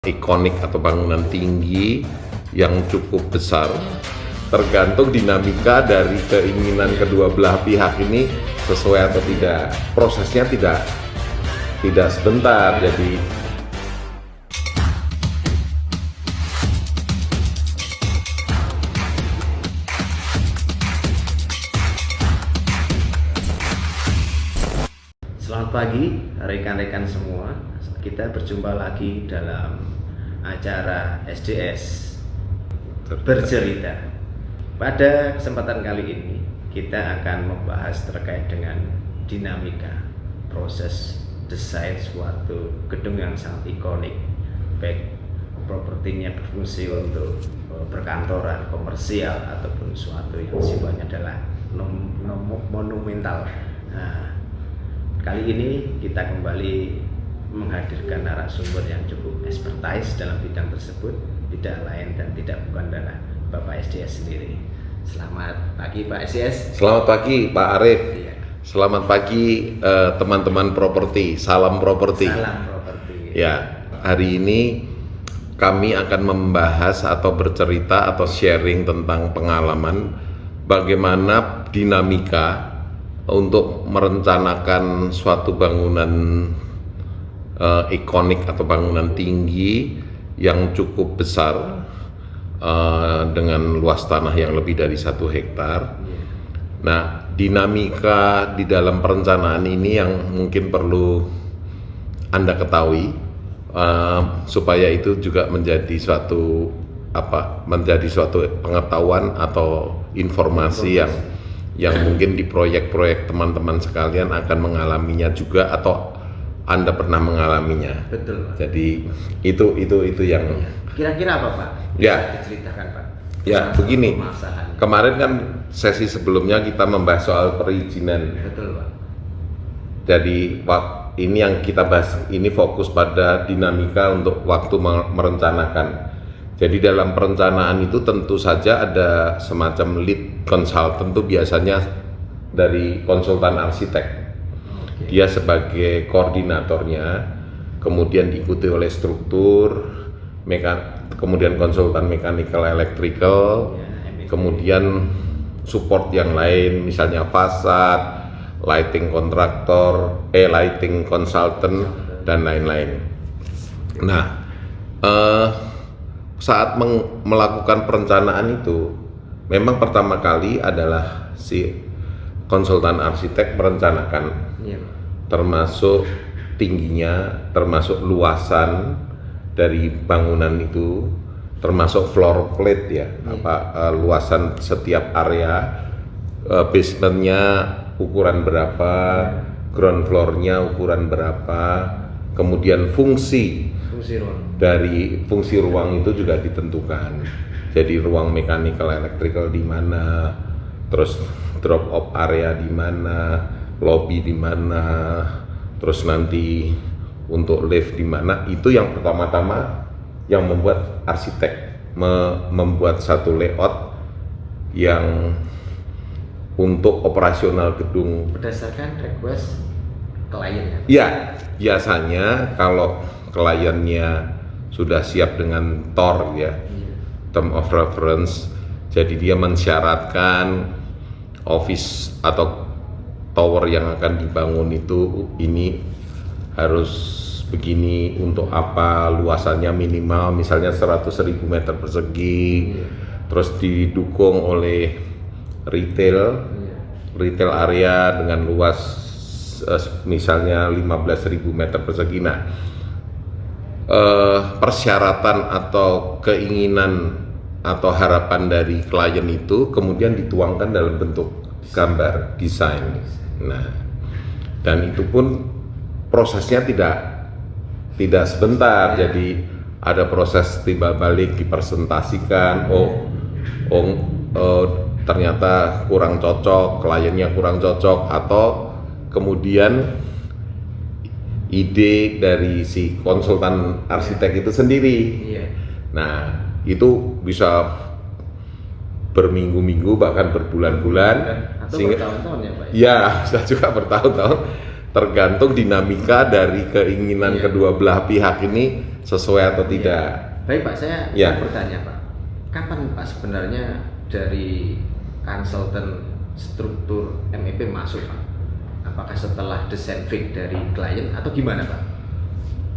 ikonik atau bangunan tinggi yang cukup besar, tergantung dinamika dari keinginan kedua belah pihak ini sesuai atau tidak. Prosesnya tidak sebentar. Jadi selamat pagi rekan-rekan semua. Kita berjumpa lagi dalam acara SDS Bercerita. Pada kesempatan kali ini kita akan membahas terkait dengan dinamika proses desain suatu gedung yang sangat ikonik, baik propertinya berfungsi untuk perkantoran, komersial ataupun suatu yang sifatnya adalah monumental. Nah, kali ini kita kembali menghadirkan narasumber yang cukup expertise dalam bidang tersebut, tidak lain dan tidak bukan adalah Bapak SDS sendiri. Selamat pagi Pak SDS. selamat pagi Pak Arif. Iya. Selamat pagi teman-teman properti. Salam properti. Salam properti. Ya, hari ini kami akan membahas atau bercerita atau sharing tentang pengalaman bagaimana dinamika untuk merencanakan suatu bangunan ikonik atau bangunan tinggi yang cukup besar dengan luas tanah yang lebih dari 1 hektar. Nah, dinamika di dalam perencanaan ini yang mungkin perlu Anda ketahui supaya itu juga menjadi suatu pengetahuan atau informasi yang mungkin di proyek-proyek teman-teman sekalian akan mengalaminya juga atau Anda pernah mengalaminya. Betul Pak. Jadi itu yang Kira-kira apa Pak? Ya. Bisa diceritakan Pak. Ya, begini. Permasalahannya. Kemarin kan sesi sebelumnya kita membahas soal perizinan. Betul Pak. Jadi ini yang kita bahas ini fokus pada dinamika untuk waktu merencanakan. Jadi dalam perencanaan itu tentu saja ada semacam lead consultant, itu biasanya dari konsultan arsitek. Dia sebagai koordinatornya, kemudian diikuti oleh struktur, kemudian konsultan mechanical electrical, kemudian support yang lain, misalnya fasad, lighting kontraktor, lighting consultant, dan lain-lain. Nah, saat melakukan perencanaan itu, memang pertama kali adalah si konsultan arsitek merencanakan, termasuk tingginya, termasuk luasan dari bangunan itu, termasuk floor plate ya, luasan setiap area, basementnya ukuran berapa, ground floornya ukuran berapa, kemudian fungsi ruang itu juga ditentukan. Jadi ruang mechanical electrical di mana, terus drop off area di mana, lobby di mana, terus nanti untuk lift di mana. Itu yang pertama-tama yang membuat arsitek membuat satu layout yang untuk operasional gedung Berdasarkan request klien. Ya, biasanya kalau kliennya sudah siap dengan TOR ya, term of reference, jadi dia mensyaratkan office atau tower yang akan dibangun itu ini harus begini, untuk apa, luasannya minimal misalnya 100.000 meter persegi, terus didukung oleh retail area dengan luas misalnya 15.000 meter persegi. Nah, persyaratan atau keinginan atau harapan dari klien itu kemudian dituangkan dalam bentuk gambar desain. Nah, dan itu pun prosesnya tidak sebentar. Jadi ada proses timbal balik, dipresentasikan. Ternyata kurang cocok, kliennya kurang cocok, atau kemudian ide dari si konsultan arsitek itu sendiri. Nah, itu bisa berminggu-minggu bahkan berbulan-bulan, atau bertahun-tahun ya Pak? Ya, bisa juga bertahun-tahun. tergantung dinamika dari keinginan Iya. kedua belah pihak ini sesuai atau tidak. Baik Pak, saya Ya. bertanya Pak, kapan Pak sebenarnya dari konsultan struktur MEP masuk Pak? Apakah setelah desain fix dari klien atau gimana Pak?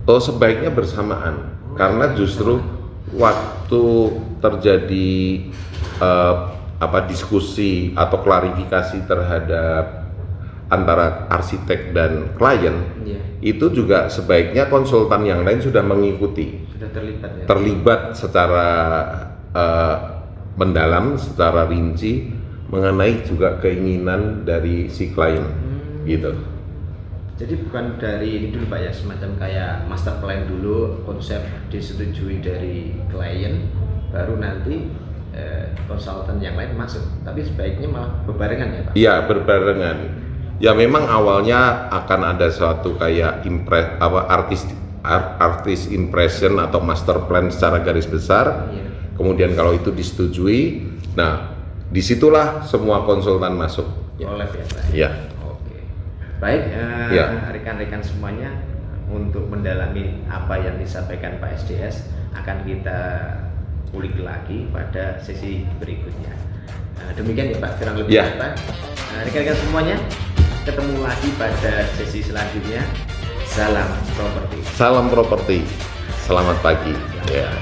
Oh, sebaiknya bersamaan, karena justru waktu terjadi diskusi atau klarifikasi terhadap antara arsitek dan klien, Iya, itu juga sebaiknya konsultan yang lain sudah mengikuti, sudah terlibat ya. terlibat secara mendalam, secara rinci mengenai juga keinginan dari si klien, gitu. Jadi bukan dari ini dulu Pak ya, semacam kayak master plan dulu, konsep disetujui dari klien, baru nanti konsultan yang lain masuk. Tapi sebaiknya malah bebarengan ya Pak. Iya, berbarengan. Ya memang awalnya akan ada suatu kayak artis impression atau master plan secara garis besar. Iya. Kemudian kalau itu disetujui, nah disitulah semua konsultan masuk. Oleh ya Pak. Ya. Oke. Baik, Ya. rekan-rekan semuanya, untuk mendalami apa yang disampaikan Pak SDS akan kita ulik lagi pada sesi berikutnya. Demikian ya Pak, kurang lebih Ya. Pak. Rekan-rekan semuanya, ketemu lagi pada sesi selanjutnya. Salam properti. Salam properti. Selamat pagi. Ya.